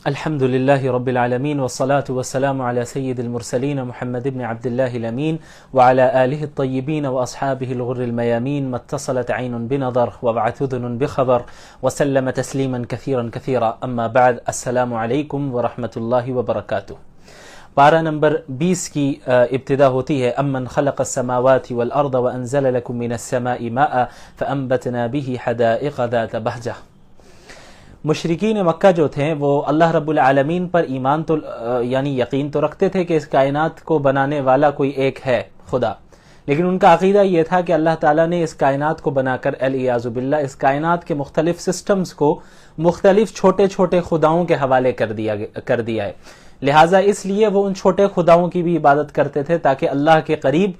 الحمد لله رب العالمين والصلاة والسلام على سيد المرسلين محمد بن عبد الله الأمين وعلى آله الطيبين وأصحابه الغر الميامين ما اتصلت عين بنظر وبعث أذن بخبر وسلم تسليما كثيرا كثيرا أما بعد السلام عليكم ورحمة الله وبركاته. پارہ نمبر 20 کی ابتدا ہوتی ہے امن خلق السماوات والارض وانزل لكم من السماء ماء فانبتنا به حدائق ذات بہجہ. مشرکین مکہ جو تھے وہ اللہ رب العالمین پر ایمان تو یعنی یقین تو رکھتے تھے کہ اس کائنات کو بنانے والا کوئی ایک ہے خدا، لیکن ان کا عقیدہ یہ تھا کہ اللہ تعالیٰ نے اس کائنات کو بنا کر العیاذ باللہ اس کائنات کے مختلف سسٹمز کو مختلف چھوٹے چھوٹے خداؤں کے حوالے کر دیا ہے. لہٰذا اس لیے وہ ان چھوٹے خداؤں کی بھی عبادت کرتے تھے تاکہ اللہ کے قریب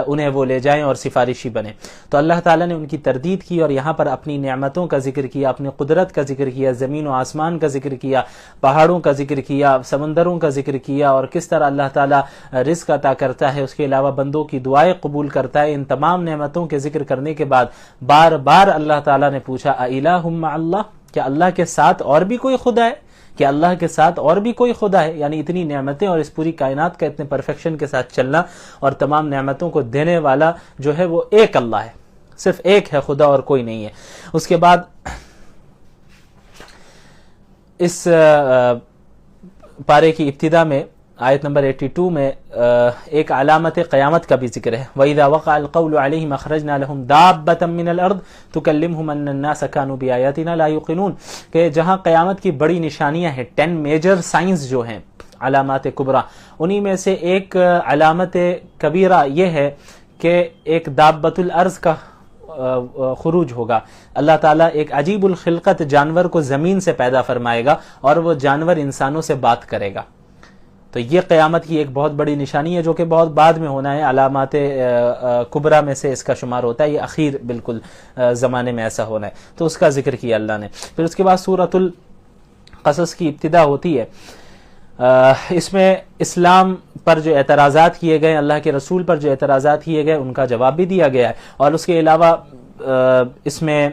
انہیں وہ لے جائیں اور سفارشی بنے. تو اللہ تعالیٰ نے ان کی تردید کی اور یہاں پر اپنی نعمتوں کا ذکر کیا، اپنی قدرت کا ذکر کیا، زمین و آسمان کا ذکر کیا، پہاڑوں کا ذکر کیا، سمندروں کا ذکر کیا، اور کس طرح اللہ تعالیٰ رزق عطا کرتا ہے، اس کے علاوہ بندوں کی دعائیں قبول کرتا ہے. ان تمام نعمتوں کے ذکر کرنے کے بعد بار بار اللہ تعالیٰ نے پوچھا اِلٰہٌ مع اللہ، کیا اللہ کے ساتھ اور بھی کوئی خدا ہے؟ کہ اللہ کے ساتھ اور بھی کوئی خدا ہے؟ یعنی اتنی نعمتیں اور اس پوری کائنات کا اتنے پرفیکشن کے ساتھ چلنا اور تمام نعمتوں کو دینے والا جو ہے وہ ایک اللہ ہے، صرف ایک ہے خدا اور کوئی نہیں ہے. اس کے بعد اس پارے کی ابتدا میں آیت نمبر 82 میں ایک علامت قیامت کا بھی ذکر ہے. وَإِذَا وَقَعَ الْقَوْلُ عَلَيْهِمْ أَخْرَجْنَا لَهُمْ دَابَّةً مِّنَ الْأَرْضِ تُكَلِّمُهُمْ أَنَّ النَّاسَ كَانُوا بِآيَاتِنَا لَا يُوقِنُونَ، کہ جہاں قیامت کی بڑی نشانیاں ہیں، 10 میجر سائنز جو ہیں، علامات کبریٰ، انہی میں سے ایک علامت کبیرہ یہ ہے کہ ایک دابۃ الارض کا خروج ہوگا. اللہ تعالیٰ ایک عجیب الخلقت جانور کو زمین سے پیدا فرمائے گا اور وہ جانور انسانوں سے بات کرے گا. تو یہ قیامت کی ایک بہت بڑی نشانی ہے جو کہ بہت بعد میں ہونا ہے، علامات کبریٰ میں سے اس کا شمار ہوتا ہے، یہ اخیر بالکل زمانے میں ایسا ہونا ہے. تو اس کا ذکر کیا اللہ نے. پھر اس کے بعد سورۃ القصص کی ابتدا ہوتی ہے. اس میں اسلام پر جو اعتراضات کیے گئے، اللہ کے رسول پر جو اعتراضات کیے گئے، ان کا جواب بھی دیا گیا ہے. اور اس کے علاوہ اس میں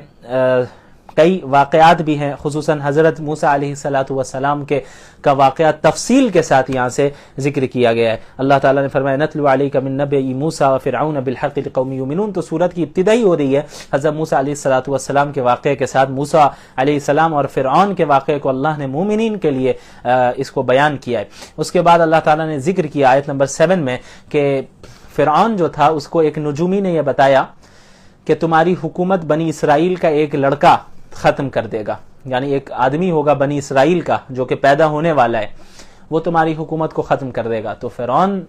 کئی واقعات بھی ہیں، خصوصاً حضرت موسیٰ علیہ السلام کے کا واقعات تفصیل کے ساتھ یہاں سے ذکر کیا گیا ہے. اللہ تعالیٰ نے فرمایا نتلو علیک من نبأ موسیٰ وفرعون بالحق لقوم یؤمنون. تو سورت کی ابتدا ہی ہو رہی ہے حضرت موسیٰ علیہ السلام کے واقعے کے ساتھ. موسیٰ علیہ السلام اور فرعون کے واقعے کو اللہ نے مومنین کے لیے اس کو بیان کیا ہے. اس کے بعد اللہ تعالیٰ نے ذکر کیا آیت نمبر 7 میں کہ فرعون جو تھا اس کو ایک نجومی نے یہ بتایا کہ تمہاری حکومت بنی اسرائیل کا ایک لڑکا ختم کر دے گا، یعنی ایک آدمی ہوگا بنی اسرائیل کا جو کہ پیدا ہونے والا ہے، وہ تمہاری حکومت کو ختم کر دے گا. تو فرعون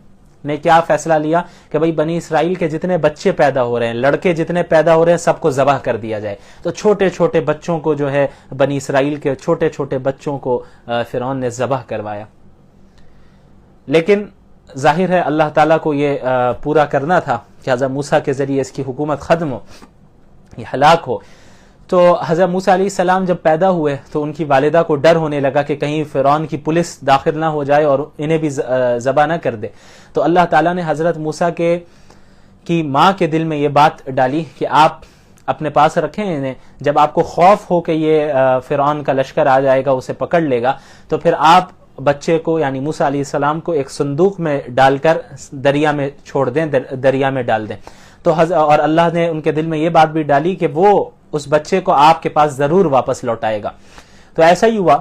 نے کیا فیصلہ لیا کہ بھئی بنی اسرائیل کے جتنے بچے پیدا ہو رہے ہیں، لڑکے جتنے پیدا ہو رہے ہیں، سب کو ذبح کر دیا جائے. تو چھوٹے چھوٹے بچوں کو جو ہے بنی اسرائیل کے چھوٹے چھوٹے بچوں کو فرعون نے ذبح کروایا. لیکن ظاہر ہے اللہ تعالیٰ کو یہ پورا کرنا تھا کہ حضرت موسیٰ کے ذریعے اس کی حکومت ختم ہو، یہ ہلاک ہو. تو حضرت موسیٰ علیہ السلام جب پیدا ہوئے تو ان کی والدہ کو ڈر ہونے لگا کہ کہیں فرعون کی پولیس داخل نہ ہو جائے اور انہیں بھی ذبح نہ کر دے. تو اللہ تعالیٰ نے حضرت موسیٰ کی ماں کے دل میں یہ بات ڈالی کہ آپ اپنے پاس رکھیں انہیں، جب آپ کو خوف ہو کہ یہ فرعون کا لشکر آ جائے گا، اسے پکڑ لے گا، تو پھر آپ بچے کو یعنی موسیٰ علیہ السلام کو ایک صندوق میں ڈال کر دریا میں چھوڑ دیں، دریا میں ڈال دیں. تو اور اللہ نے ان کے دل میں یہ بات بھی ڈالی کہ وہ اس بچے کو آپ کے پاس ضرور واپس لوٹائے گا. تو ایسا ہی ہوا.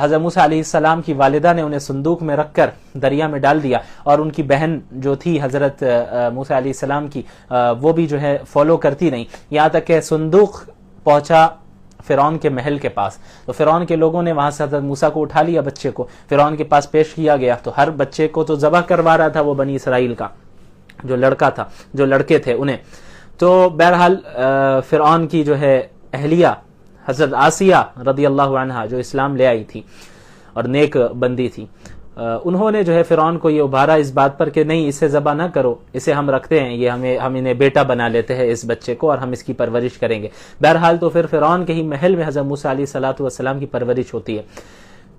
حضرت موسیٰ علیہ السلام کی والدہ نے انہیں صندوق میں رکھ کر دریا میں ڈال دیا، اور ان کی بہن جو تھی حضرت موسیٰ علیہ السلام کی، وہ بھی جو ہے فالو کرتی نہیں، یہاں تک کہ صندوق پہنچا فرعون کے محل کے پاس. تو فرعون کے لوگوں نے وہاں سے حضرت موسیٰ کو اٹھا لیا، بچے کو فرعون کے پاس پیش کیا گیا. تو ہر بچے کو تو ذبح کروا رہا تھا وہ بنی اسرائیل کا جو لڑکا تھا، جو لڑکے تھے انہیں. تو بہرحال فرعون کی جو ہے اہلیہ حضرت آسیہ رضی اللہ عنہا جو اسلام لے آئی تھی اور نیک بندی تھی، انہوں نے جو ہے فرعون کو یہ ابھارا اس بات پر کہ نہیں، اسے ذبح نہ کرو، اسے ہم رکھتے ہیں، یہ ہم انہیں بیٹا بنا لیتے ہیں اس بچے کو، اور ہم اس کی پرورش کریں گے. بہرحال تو پھر فرعون کے ہی محل میں حضرت موسیٰ علیہ السلام کی پرورش ہوتی ہے.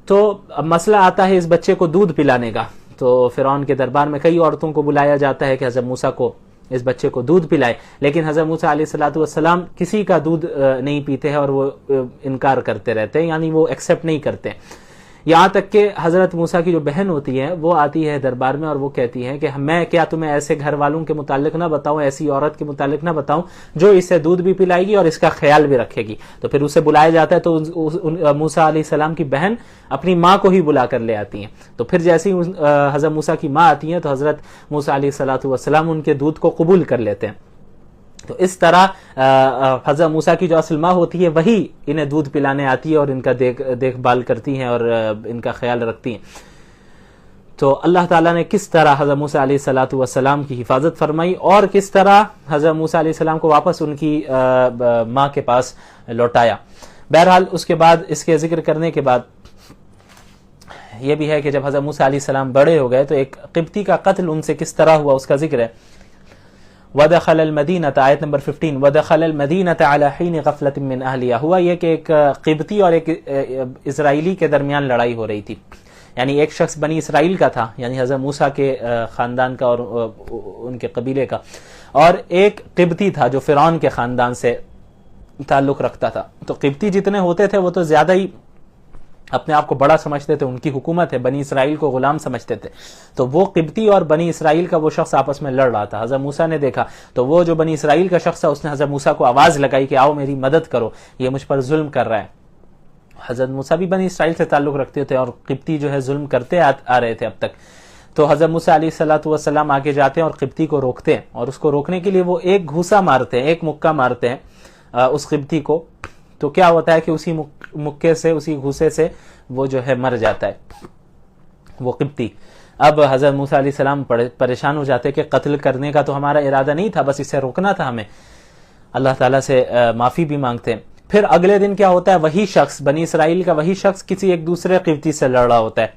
تو اب مسئلہ آتا ہے اس بچے کو دودھ پلانے کا. تو فرعون کے دربار میں کئی عورتوں کو بلایا جاتا ہے کہ حضرت موسیٰ کو اس بچے کو دودھ پلائے، لیکن حضرت موسیٰ علیہ السلام کسی کا دودھ نہیں پیتے ہیں اور وہ انکار کرتے رہتے ہیں، یعنی وہ ایکسیپٹ نہیں کرتے. یہاں تک کہ حضرت موسیٰ کی جو بہن ہوتی ہے وہ آتی ہے دربار میں اور وہ کہتی ہے کہ میں کیا تمہیں ایسے گھر والوں کے متعلق نہ بتاؤں، ایسی عورت کے متعلق نہ بتاؤں جو اسے دودھ بھی پلائے گی اور اس کا خیال بھی رکھے گی. تو پھر اسے بلایا جاتا ہے تو موسیٰ علیہ السلام کی بہن اپنی ماں کو ہی بلا کر لے آتی ہیں. تو پھر جیسے ہی حضرت موسیٰ کی ماں آتی ہیں تو حضرت موسیٰ علیہ السلام ان کے دودھ کو قبول کر لیتے ہیں. تو اس طرح حضرت موسیٰ کی جو اصل ماں ہوتی ہے وہی انہیں دودھ پلانے آتی ہے اور ان کا دیکھ بھال کرتی ہیں اور ان کا خیال رکھتی ہیں. تو اللہ تعالیٰ نے کس طرح حضرت موسیٰ علیہ السلام کی حفاظت فرمائی اور کس طرح حضرت موسیٰ علیہ السلام کو واپس ان کی ماں کے پاس لوٹایا. بہرحال اس کے بعد اس کے ذکر کرنے کے بعد یہ بھی ہے کہ جب حضرت موسیٰ علیہ السلام بڑے ہو گئے تو ایک قبطی کا قتل ان سے کس طرح ہوا اس کا ذکر ہے. وَدَخَلَ الْمَدِينَةَ آیت نمبر 15 وَدَخَلَ الْمَدِينَةَ عَلَى حِينِ غَفْلَةٍ مِّنْ أَهْلِهَا. ہوا یہ کہ ایک قبطی اور ایک اسرائیلی کے درمیان لڑائی ہو رہی تھی. یعنی ایک شخص بنی اسرائیل کا تھا یعنی حضرت موسیٰ کے خاندان کا اور ان کے قبیلے کا، اور ایک قبطی تھا جو فرعون کے خاندان سے تعلق رکھتا تھا. تو قبطی جتنے ہوتے تھے وہ تو زیادہ ہی اپنے آپ کو بڑا سمجھتے تھے، ان کی حکومت ہے، بنی اسرائیل کو غلام سمجھتے تھے. تو وہ قبطی اور بنی اسرائیل کا وہ شخص آپس میں لڑ رہا تھا. حضرت موسیٰ نے دیکھا تو وہ جو بنی اسرائیل کا شخص تھا اس نے حضرت موسیٰ کو آواز لگائی کہ آؤ میری مدد کرو، یہ مجھ پر ظلم کر رہا ہے. حضرت موسیٰ بھی بنی اسرائیل سے تعلق رکھتے تھے اور قبطی جو ہے ظلم کرتے آ رہے تھے اب تک. تو حضرت موسیٰ علیہ السلام آگے جاتے ہیں اور قبطی کو روکتے ہیں، اور اس کو روکنے کے لیے وہ ایک گھوسا مارتے ہیں، ایک مکہ مارتے ہیں اس قبطی کو. تو کیا ہوتا ہے کہ اسی مکے سے، اسی گھوسے سے وہ جو ہے مر جاتا ہے وہ قبطی. اب حضرت موسیٰ علیہ السلام پریشان ہو جاتے کہ قتل کرنے کا تو ہمارا ارادہ نہیں تھا، بس اسے روکنا تھا ہمیں. اللہ تعالیٰ سے معافی بھی مانگتے ہیں. پھر اگلے دن کیا ہوتا ہے، وہی شخص بنی اسرائیل کا وہی شخص کسی ایک دوسرے قبطی سے لڑ رہا ہوتا ہے.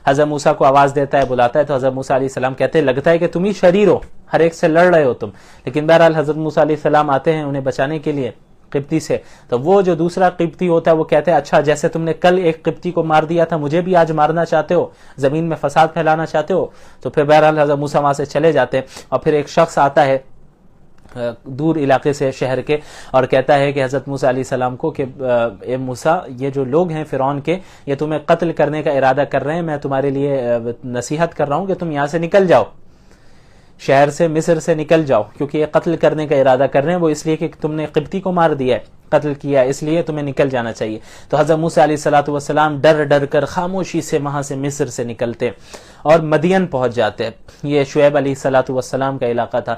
حضرت موسیٰ کو آواز دیتا ہے، بلاتا ہے. تو حضرت موسیٰ علیہ السلام کہتے ہیں لگتا ہے کہ تم ہی شریر ہو، ہر ایک سے لڑ رہے ہو تم. لیکن بہرحال حضرت موسیٰ علیہ السلام آتے ہیں انہیں بچانے کے لیے قبطی سے. تو وہ جو دوسرا قبطی ہوتا ہے وہ کہتے ہیں اچھا جیسے تم نے کل ایک قبطی کو مار دیا تھا مجھے بھی آج مارنا چاہتے ہو، زمین میں فساد پھیلانا چاہتے ہو. تو پھر بہرحال حضرت موسیٰ وہاں سے چلے جاتے ہیں. اور پھر ایک شخص آتا ہے دور علاقے سے شہر کے اور کہتا ہے کہ حضرت موسیٰ علیہ السلام کو کہ اے موسیٰ یہ جو لوگ ہیں فرعون کے یہ تمہیں قتل کرنے کا ارادہ کر رہے ہیں، میں تمہارے لیے نصیحت کر رہا ہوں کہ تم یہاں سے نکل جاؤ، شہر سے مصر سے نکل جاؤ، کیونکہ یہ قتل کرنے کا ارادہ کر رہے ہیں وہ اس لیے کہ تم نے قبطی کو مار دیا ہے، قتل کیا ہے، اس لیے تمہیں نکل جانا چاہیے. تو حضرت موسیٰ علیہ السلام ڈر ڈر کر خاموشی سے وہاں سے مصر سے نکلتے اور مدین پہنچ جاتے. یہ شعیب علیہ السلام کا علاقہ تھا،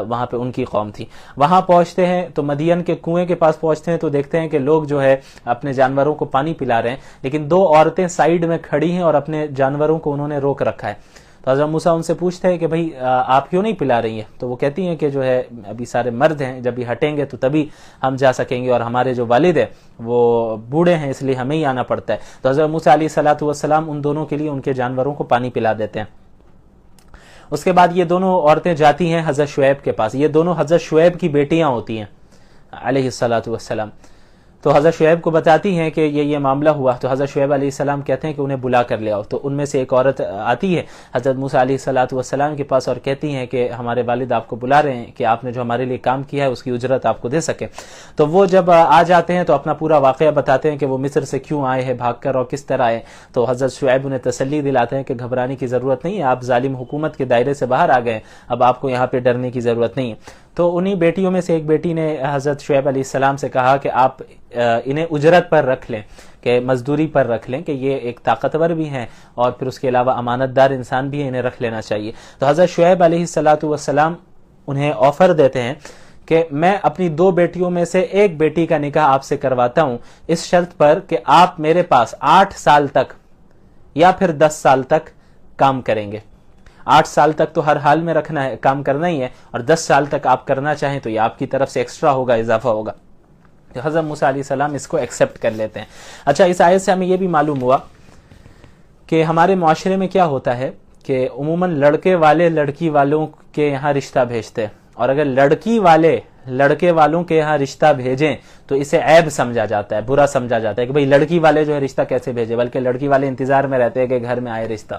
وہاں پہ ان کی قوم تھی. وہاں پہنچتے ہیں تو مدین کے کنویں کے پاس پہنچتے ہیں تو دیکھتے ہیں کہ لوگ جو ہے اپنے جانوروں کو پانی پلا رہے ہیں، لیکن دو عورتیں سائیڈ میں کھڑی ہیں اور اپنے جانوروں کو انہوں نے روک رکھا ہے. تو حضرت موسیٰ ان سے پوچھتے ہیں کہ بھائی آپ کیوں نہیں پلا رہی ہیں؟ تو وہ کہتی ہیں کہ جو ہے ابھی سارے مرد ہیں، جب بھی ہٹیں گے تو تبھی ہم جا سکیں گے، اور ہمارے جو والد ہیں وہ بوڑھے ہیں اس لیے ہمیں ہی آنا پڑتا ہے. تو حضرت موسیٰ علیہ السلام ان دونوں کے لیے ان کے جانوروں کو پانی پلا دیتے ہیں. اس کے بعد یہ دونوں عورتیں جاتی ہیں حضرت شعیب کے پاس. یہ دونوں حضرت شعیب کی بیٹیاں ہوتی ہیں علیہ السلام. تو حضرت شعیب کو بتاتی ہیں کہ یہ معاملہ ہوا. تو حضرت شعیب علیہ السلام کہتے ہیں کہ انہیں بلا کر لے آؤ. تو ان میں سے ایک عورت آتی ہے حضرت موسیٰ علیہ السلام کے پاس اور کہتی ہیں کہ ہمارے والد آپ کو بلا رہے ہیں کہ آپ نے جو ہمارے لیے کام کیا ہے اس کی اجرت آپ کو دے سکے. تو وہ جب آ جاتے ہیں تو اپنا پورا واقعہ بتاتے ہیں کہ وہ مصر سے کیوں آئے ہیں بھاگ کر اور کس طرح آئے. تو حضرت شعیب انہیں تسلی دلاتے ہیں کہ گھبرانے کی ضرورت نہیں ہے، آپ ظالم حکومت کے دائرے سے باہر آ گئے، اب آپ کو یہاں پہ ڈرنے کی ضرورت نہیں ہے. تو انہی بیٹیوں میں سے ایک بیٹی نے حضرت شعیب علیہ السلام سے کہا کہ آپ انہیں اجرت پر رکھ لیں، کہ مزدوری پر رکھ لیں، کہ یہ ایک طاقتور بھی ہیں اور پھر اس کے علاوہ امانت دار انسان بھی ہے، انہیں رکھ لینا چاہیے. تو حضرت شعیب علیہ السلام انہیں آفر دیتے ہیں کہ میں اپنی دو بیٹیوں میں سے ایک بیٹی کا نکاح آپ سے کرواتا ہوں اس شرط پر کہ آپ میرے پاس 8 سال تک یا پھر 10 سال تک کام کریں گے. 8 سال تک تو ہر حال میں رکھنا ہے، کام کرنا ہی ہے، اور 10 سال تک آپ کرنا چاہیں تو یہ آپ کی طرف سے ایکسٹرا ہوگا، اضافہ ہوگا. تو حضرت موسیٰ علیہ السلام اس کو ایکسیپٹ کر لیتے ہیں. اچھا اس آیت سے ہمیں یہ بھی معلوم ہوا کہ ہمارے معاشرے میں کیا ہوتا ہے کہ عموماً لڑکے والے لڑکی والوں کے یہاں رشتہ بھیجتے ہیں، اور اگر لڑکی والے لڑکے والوں کے یہاں رشتہ بھیجیں تو اسے عیب سمجھا جاتا ہے، برا سمجھا جاتا ہے کہ بھئی لڑکی والے جو ہے رشتہ کیسے بھیجے، بلکہ لڑکی والے انتظار میں رہتے ہیں کہ گھر میں آئے رشتہ.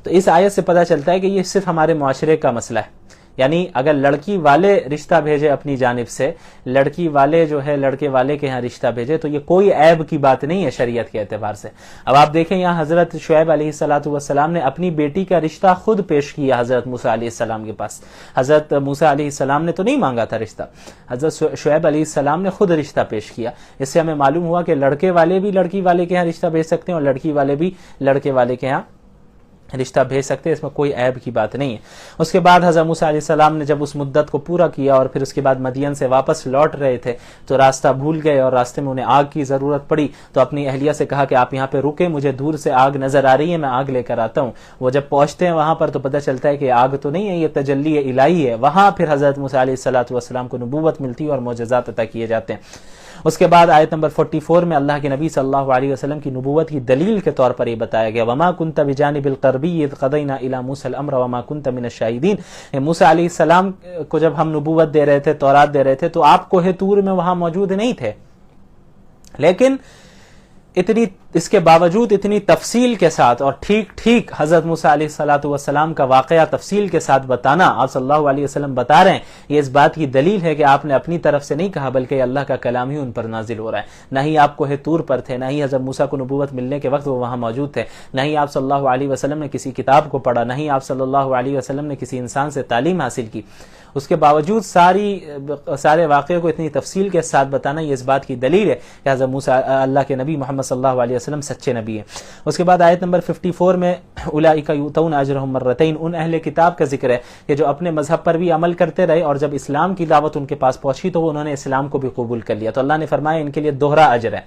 تو اس آیت سے پتہ چلتا ہے کہ یہ صرف ہمارے معاشرے کا مسئلہ ہے. یعنی اگر لڑکی والے رشتہ بھیجے اپنی جانب سے، لڑکی والے جو ہے لڑکے والے کے ہاں رشتہ بھیجے، تو یہ کوئی عیب کی بات نہیں ہے شریعت کے اعتبار سے۔ اب آپ دیکھیں یہاں حضرت شعیب علیہ السلام نے اپنی بیٹی کا رشتہ خود پیش کیا حضرت موسیٰ علیہ السلام کے پاس۔ حضرت موسیٰ علیہ السلام نے تو نہیں مانگا تھا رشتہ، حضرت شعیب علیہ السلام نے خود رشتہ پیش کیا۔ اس سے ہمیں معلوم ہوا کہ لڑکے والے بھی لڑکی والے کے ہاں رشتہ بھیج سکتے ہیں اور لڑکی والے بھی لڑکے والے کے ہاں رشتہ بھیج سکتے ہیں، اس میں کوئی عیب کی بات نہیں ہے۔ اس کے بعد حضرت موسیٰ علیہ السلام نے جب اس مدت کو پورا کیا اور پھر اس کے بعد مدین سے واپس لوٹ رہے تھے تو راستہ بھول گئے اور راستے میں انہیں آگ کی ضرورت پڑی، تو اپنی اہلیہ سے کہا کہ آپ یہاں پہ رکیں، مجھے دور سے آگ نظر آ رہی ہے، میں آگ لے کر آتا ہوں۔ وہ جب پہنچتے ہیں وہاں پر تو پتہ چلتا ہے کہ آگ تو نہیں ہے، یہ تجلی الہی ہے۔ وہاں پھر حضرت موسیٰ علیہ السلام کو نبوت ملتی ہے اور معجزات عطا کیے جاتے ہیں۔ اس کے بعد آیت نمبر 44 میں اللہ کے نبی صلی اللہ علیہ وسلم کی نبوت کی دلیل کے طور پر یہ بتایا گیا، وما كنت بجانب الغربی اذ قضینا الی موسیٰ الامر وما كنت من الشاہدین۔ موسیٰ علیہ السلام کو جب ہم نبوت دے رہے تھے، تورات دے رہے تھے، تو آپ کوہ طور میں وہاں موجود نہیں تھے، لیکن اس کے باوجود اتنی تفصیل کے ساتھ اور ٹھیک حضرت موسیٰ علیہ السلام کا واقعہ تفصیل کے ساتھ بتانا، آپ صلی اللہ علیہ وسلم بتا رہے ہیں، یہ اس بات کی دلیل ہے کہ آپ نے اپنی طرف سے نہیں کہا بلکہ اللہ کا کلام ہی ان پر نازل ہو رہا ہے۔ نہ ہی آپ کوہ طور پر تھے، نہ ہی حضرت موسیٰ کو نبوت ملنے کے وقت وہ وہاں موجود تھے، نہ ہی آپ صلی اللہ علیہ وسلم نے کسی کتاب کو پڑھا، نہ ہی آپ صلی اللہ علیہ وسلم نے کسی انسان سے تعلیم حاصل کی۔ اس کے باوجود سارے واقعے کو اتنی تفصیل کے ساتھ بتانا یہ اس بات کی دلیل ہے کہ حضرت موسیٰ اللہ کے نبی محمد صلی اللہ علیہ وسلم سچے نبی ہیں۔ اس کے بعد آیت نمبر 54 میں اولئک یؤتون اجرهم مرتین، ان اہل کتاب کا ذکر ہے کہ جو اپنے مذہب پر بھی عمل کرتے رہے اور جب اسلام کی دعوت ان کے پاس پہنچی تو انہوں نے اسلام کو بھی قبول کر لیا، تو اللہ نے فرمایا ان کے لیے دوہرا اجر ہے۔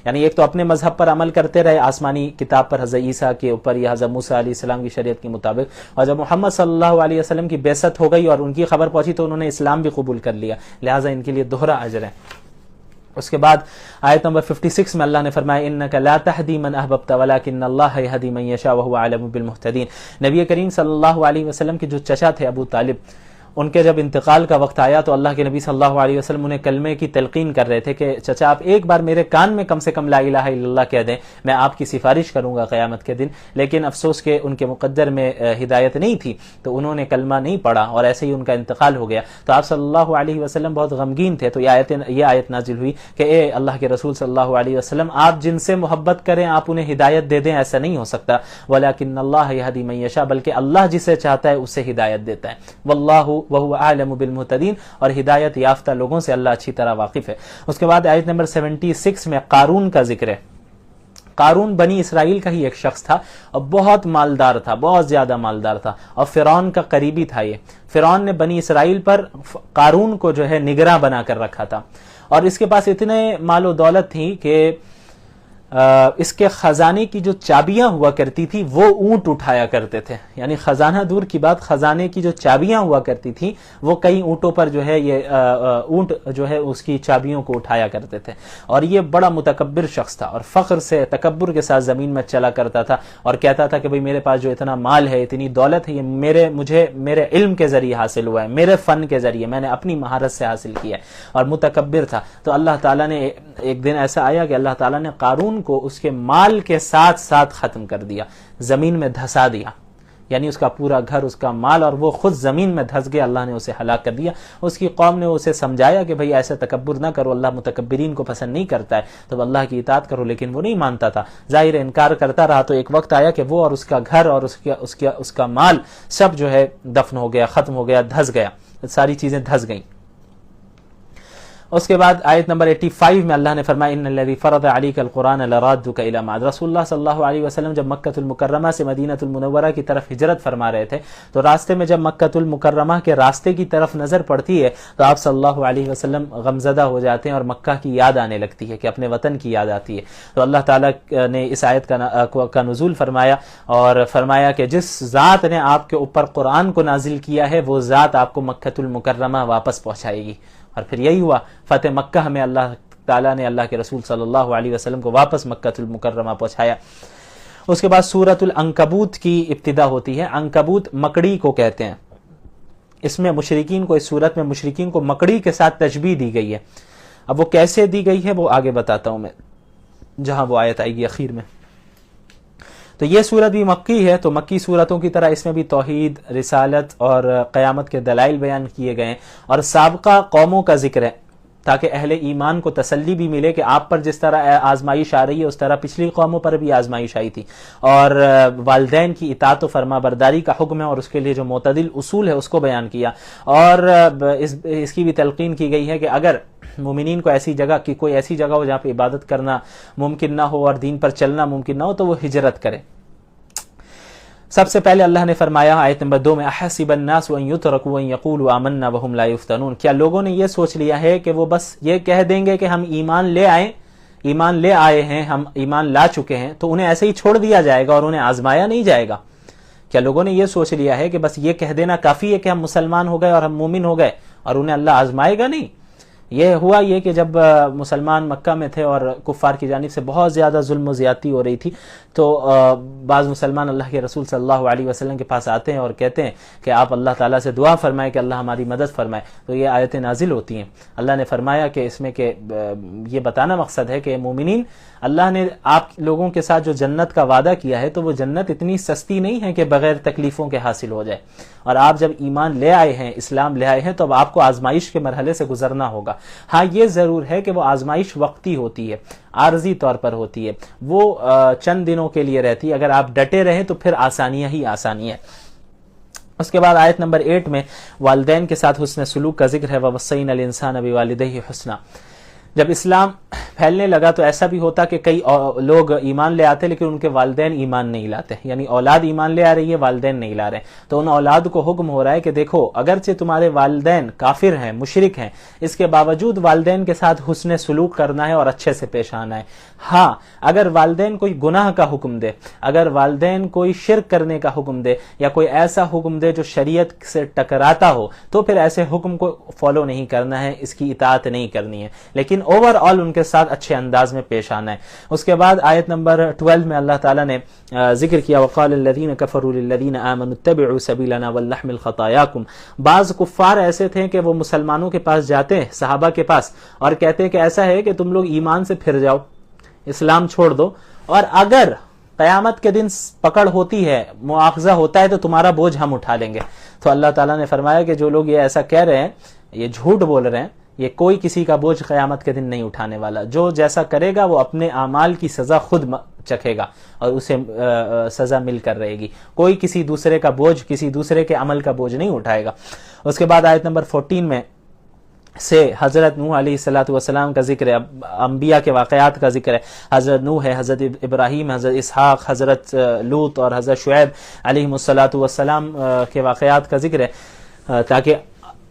یعنی ایک تو اپنے مذہب پر عمل کرتے رہے، آسمانی کتاب پر حضرت عیسیٰ کے اوپر یا حضرت موسیٰ علیہ السلام کی شریعت کے مطابق، اور جب محمد صلی اللہ علیہ وسلم کی بعثت ہو گئی اور ان کی خبر پہنچی تو انہوں نے اسلام بھی قبول کر لیا، لہٰذا ان کے لیے دوہرا اجر ہے۔ اس کے بعد آیت نمبر 56 میں اللہ نے فرمایا انک لا تہدی من احببت ولکن اللہ یہدی من یشاء وہو اعلم بالمہتدین۔ نبی کریم صلی اللہ علیہ وسلم کے جو چچا تھے ابو طالب، ان کے جب انتقال کا وقت آیا تو اللہ کے نبی صلی اللہ علیہ وسلم انہیں کلمے کی تلقین کر رہے تھے کہ چچا آپ ایک بار میرے کان میں کم سے کم لا الہ الا اللہ کہہ دیں، میں آپ کی سفارش کروں گا قیامت کے دن۔ لیکن افسوس کہ ان کے مقدر میں ہدایت نہیں تھی تو انہوں نے کلمہ نہیں پڑھا اور ایسے ہی ان کا انتقال ہو گیا۔ تو آپ صلی اللہ علیہ وسلم بہت غمگین تھے، تو یہ آیت نازل ہوئی کہ اے اللہ کے رسول صلی اللہ علیہ وسلم، آپ جن سے محبت کریں آپ انہیں ہدایت دے دیں، ایسا نہیں ہو سکتا، ولیکن اللہ یہدی من یشاء، بلکہ اللہ جسے چاہتا ہے اسے ہدایت دیتا ہے، واللہ وہو اعلم بالمہتدین، اور ہدایت یافتہ لوگوں سے اللہ اچھی طرح واقف ہے۔ اس کے بعد آیت نمبر 76 میں قارون کا ذکر ہے۔ قارون بنی اسرائیل کا ہی ایک شخص تھا اور بہت مالدار تھا، بہت زیادہ مالدار تھا، اور فرعون کا قریبی تھا۔ یہ فرعون نے بنی اسرائیل پر قارون کو جو ہے نگراں بنا کر رکھا تھا، اور اس کے پاس اتنے مال و دولت تھی کہ اس کے خزانے کی جو چابیاں ہوا کرتی تھی وہ اونٹ اٹھایا کرتے تھے، یعنی خزانہ دور کی بات، خزانے کی جو چابیاں ہوا کرتی تھی وہ کئی اونٹوں پر جو ہے یہ اونٹ جو ہے اس کی چابیوں کو اٹھایا کرتے تھے، اور یہ بڑا متکبر شخص تھا اور فخر سے تکبر کے ساتھ زمین میں چلا کرتا تھا اور کہتا تھا کہ بھئی میرے پاس جو اتنا مال ہے، اتنی دولت ہے، یہ مجھے میرے علم کے ذریعے حاصل ہوا ہے، میرے فن کے ذریعے، میں نے اپنی مہارت سے حاصل کیا ہے، اور متکبر تھا۔ تو اللہ تعالیٰ نے ایک دن ایسا آیا کہ اللہ تعالیٰ نے قارون کو اس کے مال کے ساتھ ساتھ ختم کر دیا، زمین میں دھسا دیا، یعنی اس کا پورا گھر، اس کا مال، اور وہ خود زمین میں دھس گیا، اللہ نے اسے ہلاک کر دیا۔ اس کی قوم نے اسے سمجھایا کہ بھئی ایسے تکبر نہ کرو، اللہ متکبرین کو پسند نہیں کرتا ہے، تو اللہ کی اطاعت کرو، لیکن وہ نہیں مانتا تھا، ظاہر انکار کرتا رہا۔ تو ایک وقت آیا کہ وہ اور اس کا گھر اور اس کا مال سب جو ہے دفن ہو گیا، ختم ہو گیا، دھس گیا، ساری چیزیں دھس گئیں۔ اس کے بعد آیت نمبر 85 میں اللہ نے فرمایا ان الذی فرض علیک القرآن لرادک الی معاد۔ رسول اللہ صلی اللہ علیہ وسلم جب مکۃ المکرمہ سے مدینہ المنورہ کی طرف ہجرت فرما رہے تھے تو راستے میں جب مکۃ المکرمہ کے راستے کی طرف نظر پڑتی ہے تو آپ صلی اللہ علیہ وسلم غمزدہ ہو جاتے ہیں اور مکہ کی یاد آنے لگتی ہے، کہ اپنے وطن کی یاد آتی ہے۔ تو اللہ تعالیٰ نے اس آیت کا نزول فرمایا اور فرمایا کہ جس ذات نے آپ کے اوپر قرآن کو نازل کیا ہے وہ ذات آپ کو مکۃ المکرمہ واپس پہنچائے گی، اور پھر یہی ہوا، فتح مکہ میں اللہ تعالیٰ نے اللہ کے رسول صلی اللہ علیہ وسلم کو واپس مکۃ المکرمہ پہنچایا۔ اس کے بعد سورۃ العنکبوت کی ابتدا ہوتی ہے۔ عنکبوت مکڑی کو کہتے ہیں، اس میں مشرکین کو، اس سورت میں مشرکین کو مکڑی کے ساتھ تشبیہ دی گئی ہے۔ اب وہ کیسے دی گئی ہے وہ آگے بتاتا ہوں میں جہاں وہ آیت آئے گی اخیر میں۔ تو یہ صورت بھی مکی ہے، تو مکی صورتوں کی طرح اس میں بھی توحید، رسالت اور قیامت کے دلائل بیان کیے گئے ہیں، اور سابقہ قوموں کا ذکر ہے تاکہ اہل ایمان کو تسلی بھی ملے کہ آپ پر جس طرح آزمائش آ رہی ہے اس طرح پچھلی قوموں پر بھی آزمائش آئی تھی، اور والدین کی اطاعت و فرما برداری کا حکم ہے اور اس کے لیے جو معتدل اصول ہے اس کو بیان کیا، اور اس کی بھی تلقین کی گئی ہے کہ اگر مومنین کو ایسی جگہ کی کوئی ایسی جگہ ہو جہاں پہ عبادت کرنا ممکن نہ ہو اور دین پر چلنا ممکن نہ ہو تو وہ ہجرت کرے۔ سب سے پہلے اللہ نے فرمایا آیت نمبر 2 میں احسب الناس ان يتركوا ان يقولوا آمنا وهم لا يفتنون، کیا لوگوں نے یہ سوچ لیا ہے کہ وہ بس یہ کہہ دیں گے کہ ہم ایمان لے آئے ہیں، ہم ایمان لا چکے ہیں، تو انہیں ایسے ہی چھوڑ دیا جائے گا اور انہیں آزمایا نہیں جائے گا؟ کیا لوگوں نے یہ سوچ لیا ہے کہ بس یہ کہہ دینا کافی ہے کہ ہم مسلمان ہو گئے اور ہم مومن ہو گئے اور انہیں اللہ آزمائے گا نہیں؟ یہ ہوا یہ کہ جب مسلمان مکہ میں تھے اور کفار کی جانب سے بہت زیادہ ظلم و زیادتی ہو رہی تھی، تو بعض مسلمان اللہ کے رسول صلی اللہ علیہ وسلم کے پاس آتے ہیں اور کہتے ہیں کہ آپ اللہ تعالیٰ سے دعا فرمائیں کہ اللہ ہماری مدد فرمائے، تو یہ آیتیں نازل ہوتی ہیں۔ اللہ نے فرمایا کہ اس میں کہ یہ بتانا مقصد ہے کہ مومنین، اللہ نے آپ لوگوں کے ساتھ جو جنت کا وعدہ کیا ہے تو وہ جنت اتنی سستی نہیں ہے کہ بغیر تکلیفوں کے حاصل ہو جائے، اور آپ جب ایمان لے آئے ہیں، اسلام لے آئے ہیں، تو اب آپ کو آزمائش کے مرحلے سے گزرنا ہوگا۔ ہاں یہ ضرور ہے کہ وہ آزمائش وقتی ہوتی ہے، عارضی طور پر ہوتی ہے، وہ چند دنوں کے لیے رہتی ہے، اگر آپ ڈٹے رہیں تو پھر آسانیاں ہی آسانیاں۔ اس کے بعد آیت نمبر 8 میں والدین کے ساتھ حسن سلوک کا ذکر ہے، وَوَصَّيْنَا الْإِنسَانَ بِوَالِدَيْهِ حُسْنًا۔ جب اسلام پھیلنے لگا تو ایسا بھی ہوتا کہ کئی لوگ ایمان لے آتے لیکن ان کے والدین ایمان نہیں لاتے، یعنی اولاد ایمان لے آ رہی ہے، والدین نہیں لا رہے، تو ان اولاد کو حکم ہو رہا ہے کہ دیکھو اگرچہ تمہارے والدین کافر ہیں، مشرک ہیں، اس کے باوجود والدین کے ساتھ حسن سلوک کرنا ہے اور اچھے سے پیش آنا ہے۔ ہاں اگر والدین کوئی گناہ کا حکم دے، اگر والدین کوئی شرک کرنے کا حکم دے یا کوئی ایسا حکم دے جو شریعت سے ٹکراتا ہو، تو پھر ایسے حکم کو فالو نہیں کرنا ہے، اس کی اطاعت نہیں کرنی ہے، لیکن اوور آل ان کے ساتھ اچھے انداز میں پیش آنا ہے۔ اس کے بعد آیت نمبر 12 میں اللہ تعالیٰ نے ذکر کیا، وقال الذین کفروا للذین آمنوا اتبعوا سبیلنا ولنحمل خطایاکم۔ بعض کفار ایسے تھے کہ وہ مسلمانوں کے پاس جاتے ہیں، صحابہ کے پاس، اور کہتے ہیں کہ ایسا ہے کہ تم لوگ ایمان سے پھر جاؤ، اسلام چھوڑ دو، اور اگر قیامت کے دن پکڑ ہوتی ہے، مواخذہ ہوتا ہے، تو تمہارا بوجھ ہم اٹھا لیں گے۔ تو اللہ تعالیٰ نے فرمایا کہ جو لوگ یہ ایسا کہہ رہے ہیں، یہ جھوٹ بول رہے ہیں، یہ کوئی کسی کا بوجھ قیامت کے دن نہیں اٹھانے والا۔ جو جیسا کرے گا وہ اپنے اعمال کی سزا خود چکھے گا اور اسے سزا مل کر رہے گی، کوئی کسی دوسرے کا بوجھ، کسی دوسرے کے عمل کا بوجھ نہیں اٹھائے گا۔ اس کے بعد آیت نمبر 14 میں سے حضرت نوح علیہ السلام کا ذکر ہے، انبیاء کے واقعات کا ذکر ہے، حضرت نوح ہے، حضرت ابراہیم، حضرت اسحاق، حضرت لوط اور حضرت شعیب علیہ السلام کے واقعات کا ذکر ہے، تاکہ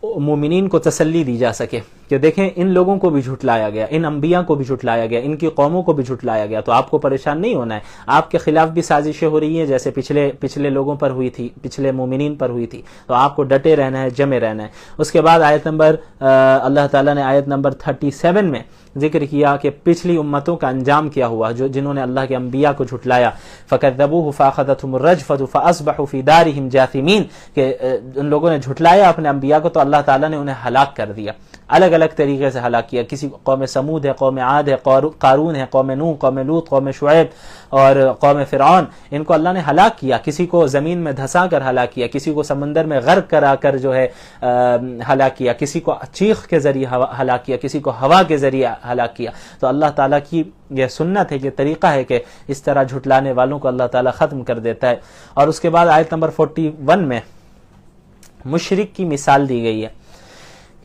مومنین کو تسلی دی جا سکے کہ دیکھیں ان لوگوں کو بھی جھٹلایا گیا، ان انبیاء کو بھی جھٹلایا گیا، ان کی قوموں کو بھی جھٹلایا گیا، تو آپ کو پریشان نہیں ہونا ہے، آپ کے خلاف بھی سازشیں ہو رہی ہیں جیسے پچھلے لوگوں پر ہوئی تھی، پچھلے مومنین پر ہوئی تھی، تو آپ کو ڈٹے رہنا ہے، جمے رہنا ہے۔ اس کے بعد اللہ تعالیٰ نے آیت نمبر 37 میں ذکر کیا کہ پچھلی امتوں کا انجام کیا ہوا، جنہوں نے اللہ کے انبیاء کو جھٹلایا، فَكَذَّبُوهُ فَأَخَذَتْهُمُ الرَّجْفَةُ فَأَصْبَحُوا فِي دَارِهِمْ جَاثِمِينَ، کہ ان لوگوں نے جھٹلایا اپنے انبیاء کو تو اللہ تعالیٰ نے انہیں ہلاک کر دیا، الگ الگ طریقے سے ہلاک کیا۔ کسی قوم سمود ہے، قوم عاد ہے، قارون ہے، قوم نوح، قوم لوط، قوم شعیب اور قوم فرعون، ان کو اللہ نے ہلاک کیا، کسی کو زمین میں دھسا کر ہلاک کیا، کسی کو سمندر میں غرق کرا کر جو ہے ہلاک کیا، کسی کو چیخ کے ذریعے ہلاک کیا، کسی کو ہوا کے ذریعے ہلاک کیا۔ تو اللہ تعالیٰ کی یہ سنت ہے، یہ طریقہ ہے کہ اس طرح جھٹلانے والوں کو اللہ تعالیٰ ختم کر دیتا ہے۔ اور اس کے بعد آیت نمبر 41 میں مشرک کی مثال دی گئی ہے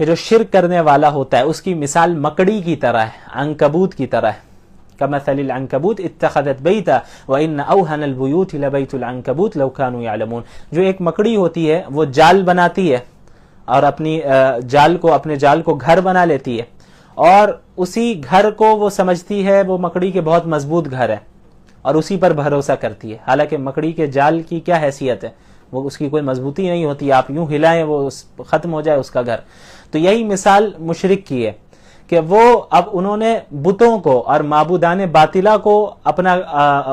کہ جو شرک کرنے والا ہوتا ہے اس کی مثال مکڑی کی طرح ہے، عنکبوت کی طرح ہے، کمثل العنکبوت اتخذت بیتا وان اوہن البیوت لبیت العنکبوت لو کانوا یعلمون۔ جو ایک مکڑی ہوتی ہے وہ جال بناتی ہے اور اپنے جال کو گھر بنا لیتی ہے، اور اسی گھر کو وہ سمجھتی ہے وہ مکڑی کے بہت مضبوط گھر ہے اور اسی پر بھروسہ کرتی ہے، حالانکہ مکڑی کے جال کی کیا حیثیت ہے، وہ اس کی کوئی مضبوطی نہیں ہوتی، آپ یوں ہلائیں وہ ختم ہو جائے اس کا گھر۔ تو یہی مثال مشرک کی ہے کہ وہ اب انہوں نے بتوں کو اور معبودان باطلہ کو اپنا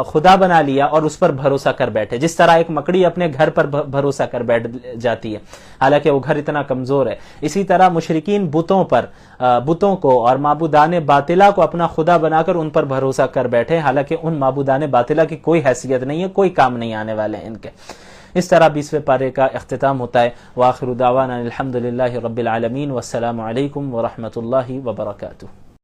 خدا بنا لیا اور اس پر بھروسہ کر بیٹھے، جس طرح ایک مکڑی اپنے گھر پر بھروسہ کر بیٹھ جاتی ہے حالانکہ وہ گھر اتنا کمزور ہے، اسی طرح مشرکین بتوں کو اور معبودان باطلہ کو اپنا خدا بنا کر ان پر بھروسہ کر بیٹھے، حالانکہ ان معبودان باطلہ کی کوئی حیثیت نہیں ہے، کوئی کام نہیں آنے والے ہیں ان کے۔ اس طرح 20ویں پارے کا اختتام ہوتا ہے۔ وآخر دعوانا الحمدللہ رب العالمین، والسلام علیکم ورحمۃ اللہ وبرکاتہ۔